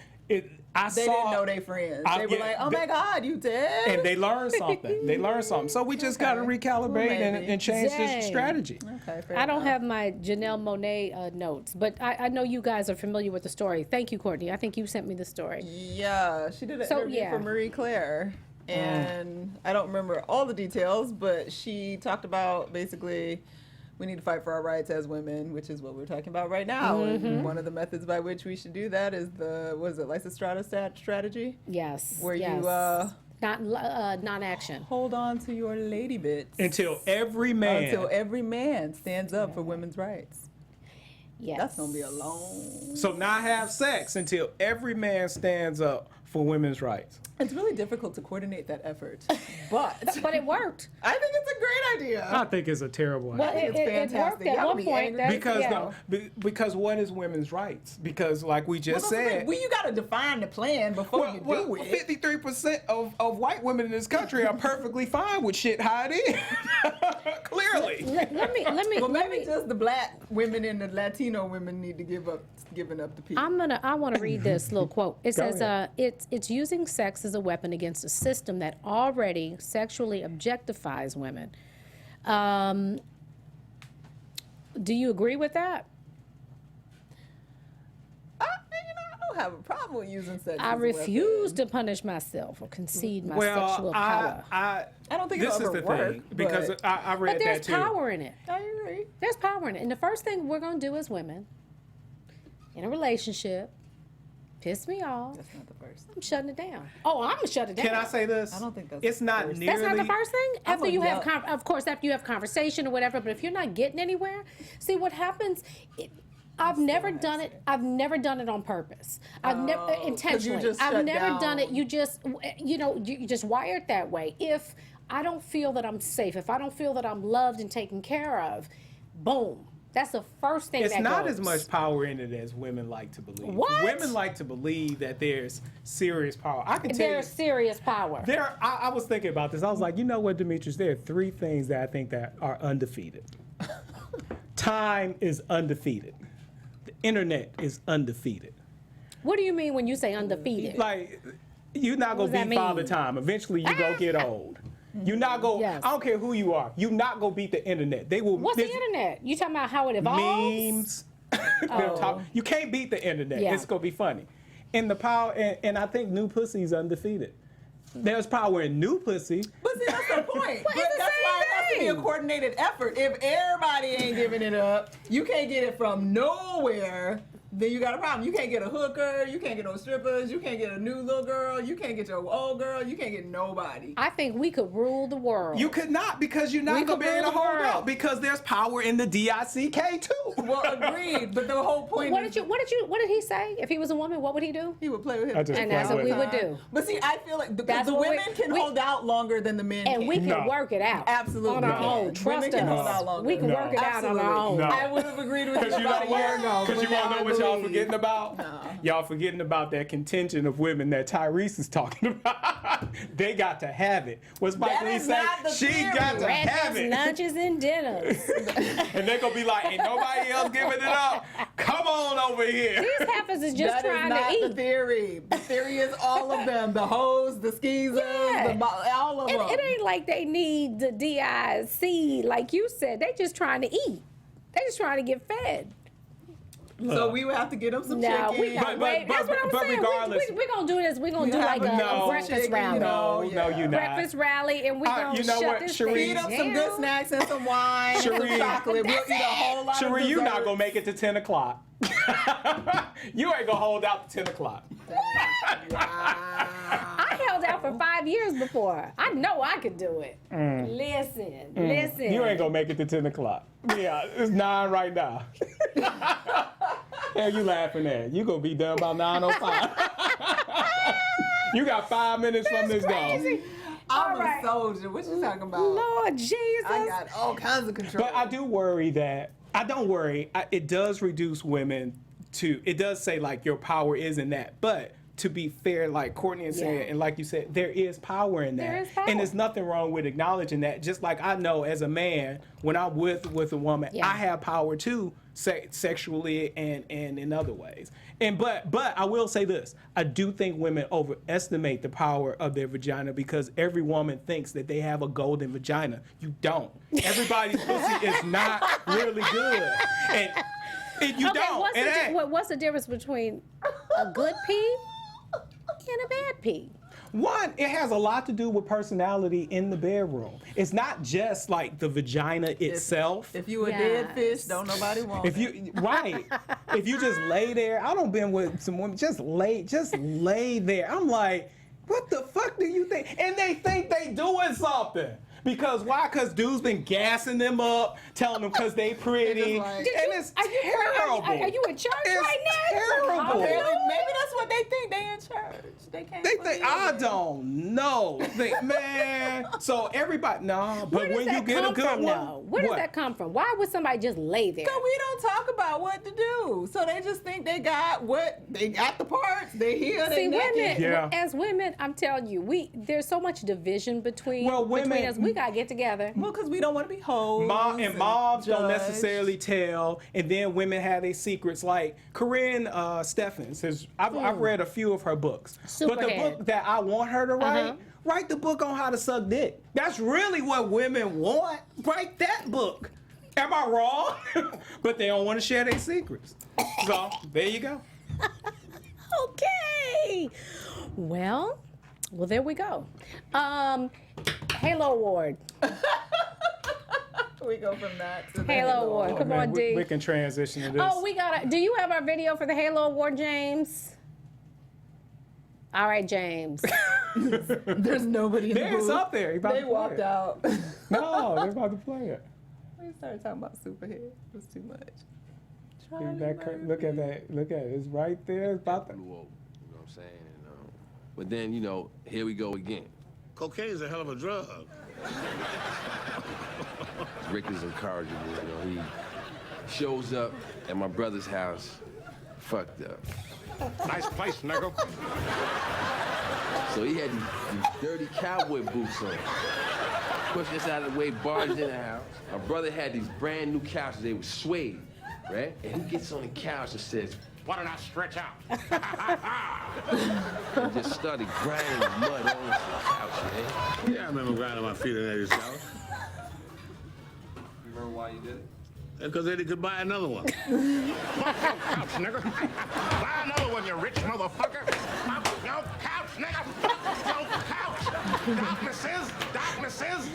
They didn't know they friends. They were like, oh my God, you did? And they learned something. They learned something. So we just got to recalibrate and change this strategy. Okay, fair I don't enough. have my Janelle Monáe notes, but I know you guys are familiar with the story. Thank you, Courtney. I think you sent me the story. Yeah, she did an interview for Marie Claire. And I don't remember all the details, but she talked about basically we need to fight for our rights as women, which is what we're talking about right now. And one of the methods by which we should do that is the, what is it, Lysistrata strategy? Yes. Where yes. you non-action. hold on to your lady bits. Until every man stands up for women's rights. Yes. That's going to be a long... So not have sex until every man stands up for women's rights. It's really difficult to coordinate that effort, but But it worked. I think it's a great idea. I think it's a terrible idea. I think it's It fantastic. worked at Y'all one be point. angry. That's- Because yeah. because what is women's rights? Because like we just said, you got to define the plan before you do it. 53% of white women in this country are perfectly fine with shit how it is. Clearly. Let me. Well, maybe just the black women and the Latino women need to giving up the peace. I want to read this little quote. It Go says, ahead. it's using sex as a weapon against a system that already sexually objectifies women. Do you agree with that? I don't have a problem with using sex. I as a refuse weapon. to punish myself or concede my Well, sexual power. I don't think this it'll is ever the work, thing because but- I read But there's that too. power in it. I agree. There's power in it. And the first thing we're going to do as women in a relationship, piss me off, That's not the first. I'm shutting it down. Oh, I'm going to shut it down. Can I say this? I don't think that's it's the not first. nearly. That's not the first thing. I'm After gonna you have, yell. of course, after you have conversation or whatever. But if you're not getting anywhere, see what happens. I've never done it. I've never done it on purpose. I've never intentionally. just I've shut never done it. down. You just, you just wired that way. If I don't feel that I'm safe, if I don't feel that I'm loved and taken care of, boom. That's the first thing. It's that not goes. as much power in it as women like to believe. What? Women like to believe that there's serious power. I can tell you. There's serious power. I was thinking about this. I was like, you know what, Demetrius? There are three things that I think that are undefeated. Time is undefeated. The internet is undefeated. What do you mean when you say undefeated? Like, you're not What gonna does beat that Father mean? Time. Eventually, you go get old. You're not go. Yes. I don't care who you are. You're not gonna beat the internet. They will. What's the there's internet? You talking about how it evolves? Memes. They'll talk- you can't beat the internet. Yeah. It's gonna be funny. And the power, and I think new pussy is undefeated. There's power in new pussy. But see, that's the point. But it's the that's why it has to be a same thing. coordinated effort. If everybody ain't giving it up, you can't get it from nowhere. Then you got a problem. You can't get a hooker. You can't get no strippers. You can't get a new little girl. You can't get your old girl. You can't get nobody. I think we could rule the world. You could not because you're We not gonna could be able to rule the hold world. out because there's power in the DICK too. Well, agreed. But the whole point What is did he say? If he was a woman, what would he do? he would play with him. I just And play that's what with we him. would do. But see, I feel like That's the what women can we- hold out longer than the men And can. we can No. work it out. Absolutely. On our No. own. Women Trust can hold us. out longer. We can No. work it out on our own. No. I would have agreed with you Because you about know a year what? ago. Because you but want to now know I what y'all believe. forgetting about? Y'all forgetting about that contingent of women that Tyrese is talking about. They got to have it. What's Mike That Lee is say? not the She theory. got to have Breakfast, it. lunches, and dinners. And they're going to be like, ain't nobody else giving it up. Come on over here. These heifers is just That is trying not to the eat. theory. The theory is all of them. The hoes, the skeezers, Yeah. all of them. It ain't like they need the DIC, like you said. They just trying to eat. They just trying to get fed. So we would have to get them some No, chicken. we got But- that's what I'm but saying. regardless- We're going to do this. We're going to You do have like to a get them some breakfast chicken, rally. No, yeah. no, you're not. Breakfast rally, and we're going to you know shut what, this Sheree? thing Feed up some down. good snacks and some wine and some Sheree. chocolate. We'll eat a whole lot of Sheree, you not dessert. going to make it to 10 o'clock. You ain't going to hold out to 10 o'clock. I held out for 5 years before. I know I could do it. Listen. You ain't going to make it to 10 o'clock. Yeah, it's 9 right now. Hell, you laughing at? You going to be done by 9:05. You got 5 minutes from this crazy. dog. I'm All right. a soldier. What you talking about? Lord Jesus. I got all kinds of control. But I do worry that, I don't worry, it does reduce women to, it does say like your power is in that. But to be fair, like Courtney is saying, Yeah. and like you said, there is power in that. There is power. And there's nothing wrong with acknowledging that. Just like I know as a man, when I'm with a woman, Yeah. I have power too sexually and in other ways. And but I will say this: I do think women overestimate the power of their vagina because every woman thinks that they have a golden vagina. You don't. Everybody's pussy is not really good, and you don't. What's the difference between a good pee and a bad pee? One, it has a lot to do with personality in the bedroom. It's not just like the vagina itself. If you a dead fish, don't nobody want If you right, if you just lay there, I don't been with some women just lay there. I'm like, what the fuck do you think? And they think they doing something. Because why? Because dudes been gassing them up, telling them because they pretty, and it's terrible. Are you in church right now? Terrible. Maybe that's what they think. They in church. They can't. They think I don't know, man. So everybody, but when you get a good one, where does that come from? Why would somebody just lay there? So we don't talk about what to do. So they just think they got the parts. They here. See, they women, as women, I'm telling you, there's so much division between us. We gotta get together. Well, because we don't want to be hoes. Moms don't necessarily tell, and then women have their secrets. Like Corinne Steffens, I've read a few of her books, but the book that I want her to write the book on how to suck dick. That's really what women want. Write that book. Am I wrong? But they don't want to share their secrets. So there you go. Okay. Well, there we go. Halo Award. We go from that to the Halo Award. Come on, D. We can transition to this. Oh, do you have our video for the Halo Award, James? All right, James. There's nobody in the booth. It's up there. They walked out. No, they're about to play it. We started talking about superhead. It was too much. Look at that. Look at it. It's right there. It's about to. You know what I'm saying? And, but then, here we go again. Cocaine's a hell of a drug. Rick is incorrigible, he shows up at my brother's house, fucked up. Nice place, nigga. So he had these dirty cowboy boots on. Pushed us out of the way, barged in the house. My brother had these brand new couches, they were suede, right? And he gets on the couch and says, "Why don't I stretch out?" and just started grinding mud on the couch, man. Yeah, I remember grinding my feet in Eddie's house. You remember why you did it? Because Eddie could buy another one. Fuck your couch, nigga. Buy another one, you rich motherfucker. Fuck your couch, nigga. Fuck your couch. Darkness is.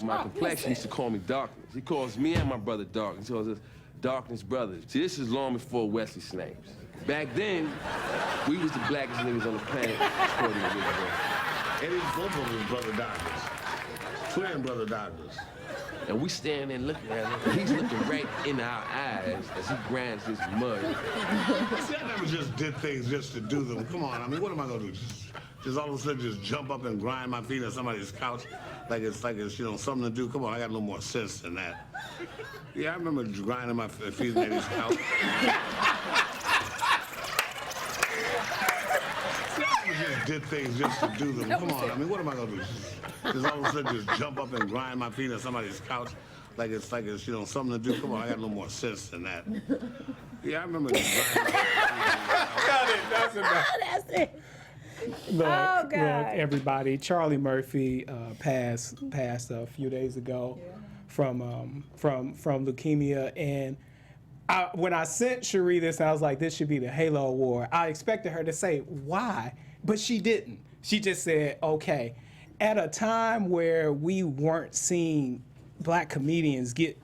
My complexion used to call me Darkness. He calls me and my brother Darkness. He calls us Darkness Brothers. See, this is long before Wesley Snipes. Back then, we was the blackest niggas on the planet. Eddie's both of his brother Darkness. Twin brother Darkness. And we standing there looking at him. He's looking right in our eyes as he grinds this mud. See, I never just did things just to do them. Come on, I mean, what am I gonna do? Just all of a sudden just jump up and grind my feet on somebody's couch like it's something to do? Come on, I got a little more sense than that. Yeah, I remember grinding my feet on Eddie's couch. See, I never just did things just to do them. Come on, I mean, what am I gonna do? Just all of a sudden just jump up and grind my feet on somebody's couch like it's something to do? Come on, I got a little more sense than that. Yeah, I remember just grinding my feet. That's it. Look, everybody. Charlie Murphy passed a few days ago from leukemia, and when I sent Sheree this, I was like, this should be the Halo Award. I expected her to say why, but she didn't. She just said, okay. At a time where we weren't seeing black comedians get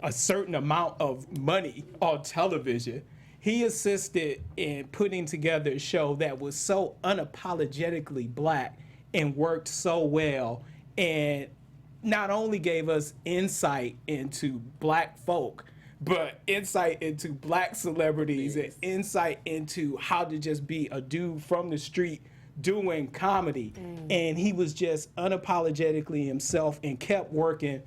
a certain amount of money on television, he assisted in putting together a show that was so unapologetically black and worked so well, and not only gave us insight into black folk, but insight into black celebrities and insight into how to just be a dude from the street doing comedy. And he was just unapologetically himself and kept working.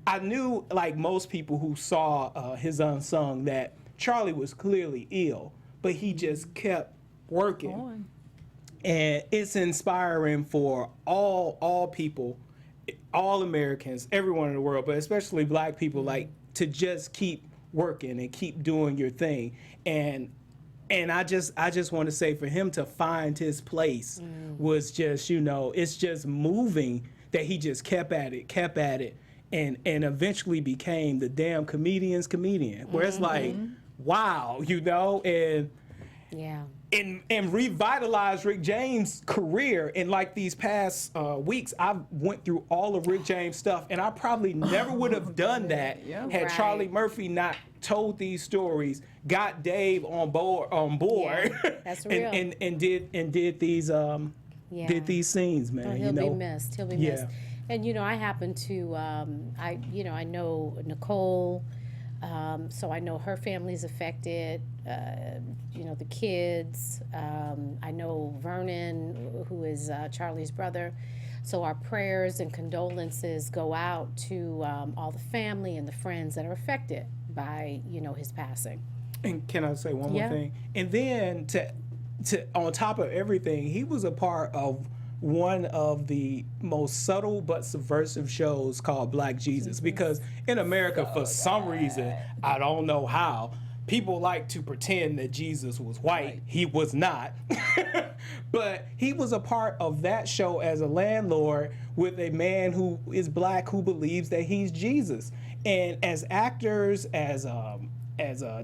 I knew, like most people who saw his Unsung, that Charlie was clearly ill, but he just kept working. And it's inspiring for all people, all Americans, everyone in the world, but especially black people, like to just keep working and keep doing your thing. And I just want to say, for him to find his place was just, it's just moving that he just kept at it, and eventually became the damn comedian's comedian, where it's like, wow, and Yeah. and revitalized Rick James' career. In like these past weeks, I went through all of Rick James' stuff, and I probably never would have done that had Right. Charlie Murphy not told these stories, got Dave on board, Yeah, that's real. and did these did these scenes, man. Oh, he'll be missed. He'll be missed. And I happen to I know Nicole, so I know her family's affected. The kids. I know Vernon, who is Charlie's brother. So our prayers and condolences go out to all the family and the friends that are affected by his passing. And can I say one Yeah. more thing? And then to on top of everything, he was a part of one of the most subtle but subversive shows called Black Jesus. Because in America, for some reason, I don't know how, people like to pretend that Jesus was white. He was not. But he was a part of that show as a landlord with a man who is black who believes that he's Jesus. And as actors, as a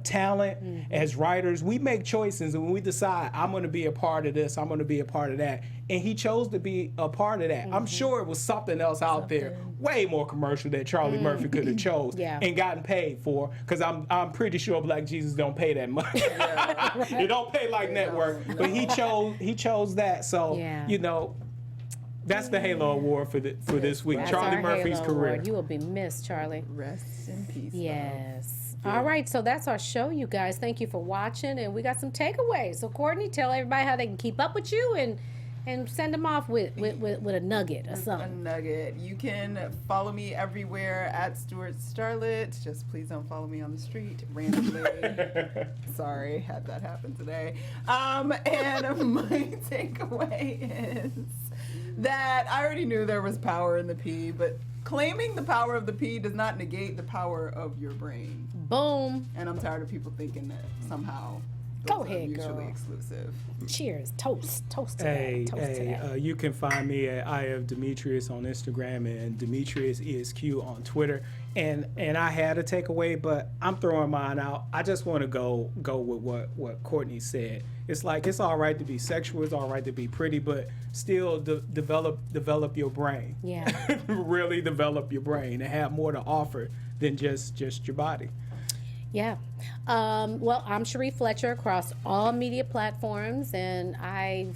talent, as writers, we make choices, and when we decide, I'm going to be a part of this, I'm going to be a part of that. And he chose to be a part of that. I'm sure it was something else out there, way more commercial, that Charlie Murphy could have chose and gotten paid for, because I'm pretty sure Black Jesus don't pay that much. It don't pay like network, but he chose that. So, that's the Halo Award for this week. That's Charlie our Murphy's Halo career. Award. You will be missed, Charlie. Rest in peace. Yes. All right, so that's our show, you guys. Thank you for watching, and we got some takeaways. So, Courtney, tell everybody how they can keep up with you and send them off with a nugget or A something. nugget. You can follow me everywhere at Stewart Starlet. Just please don't follow me on the street randomly. Sorry, had that happen today. And my takeaway is that I already knew there was power in the P, but claiming the power of the P does not negate the power of your brain. Boom. And I'm tired of people thinking that somehow Go those are ahead, mutually girl. exclusive. Cheers. Toast to Hey, that. Toast to that. you can find me at I have Demetrius on Instagram and Demetrius ESQ on Twitter. And I had a takeaway, but I'm throwing mine out. I just want to go with what Courtney said. It's like, it's all right to be sexual, it's all right to be pretty, but still develop your brain. Yeah. Really develop your brain and have more to offer than just your body. Yeah. Well, I'm Sheree Fletcher across all media platforms, and I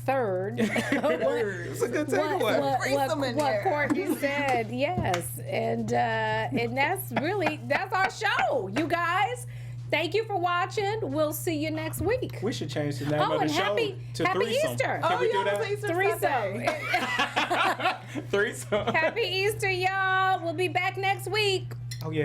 third It's a good takeaway. what Courtney said. Yes, and that's our show, you guys. Thank you for watching. We'll see you next week. We should change the name Oh, of the and show happy to Threesome. Easter. Can we do that? Threesome. Threesome. Happy Easter, y'all. We'll be back next week. Oh yeah.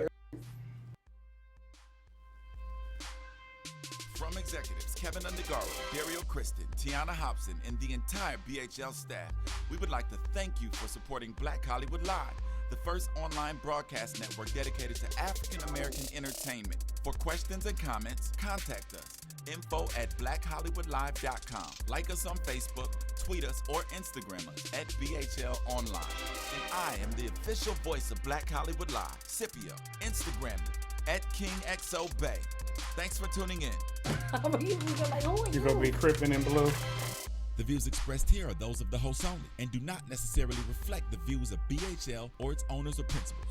From executives Keven Undergaro, Dario Kristen, Tiana Hobson, and the entire BHL staff, we would like to thank you for supporting Black Hollywood Live, the first online broadcast network dedicated to African American entertainment. For questions and comments, contact us. info@blackhollywoodlive.com. Like us on Facebook, tweet us, or Instagram us at BHL Online. And I am the official voice of Black Hollywood Live, Scipio. Instagram me @KingXOBay. Thanks for tuning in. You're gonna be Crippin' in Blue. The views expressed here are those of the host only and do not necessarily reflect the views of BHL or its owners or principals.